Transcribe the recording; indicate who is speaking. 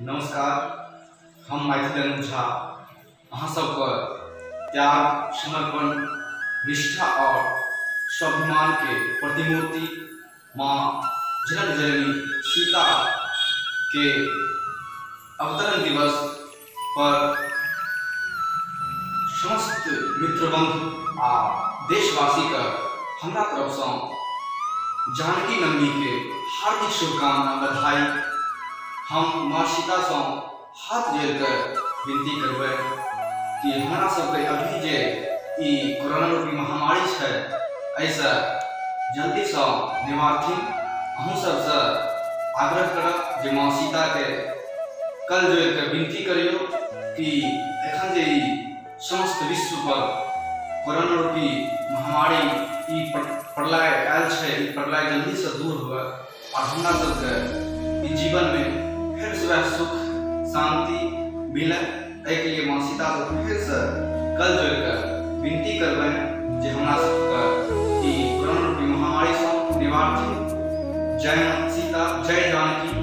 Speaker 1: नमस्कार। हम मैथिली अनुज झा अहाँ सबके त्याग, समर्पण, निष्ठा और स्वाभिमान के प्रतिमूर्ति माँ जनक जननी सीता के अवतरण दिवस पर समस्त मित्रबंधु आ देशवासी के हमरा तरफ से जानकी नवमी के हार्दिक शुभकामना बधाई। हम माँ सीता से हाथ जोड़ कर विनती करबै कि हमरा सबके अभी जे ई कोरोना रूपी महामारी है ऐसा जल्दी से निवारथिन। अहूँ सबसे आग्रह करब जे माँ सीता के कल जोड़ कर विनती करियो कि एखन जे समस्त विश्व पर कोरोना रूपी महामारी ई प्रलय आयल है, ई प्रलय जल्दी से दूर हुए और हमरा सबके जीवन में फिर से वह सुख शांति मिले। एके लिए माँ सीता से फिर से कल जोड़कर विनती करबै जे हमरा सबके ई कोरोना रूपी महामारी से निवारथिन। जय सीता, जय जानकी।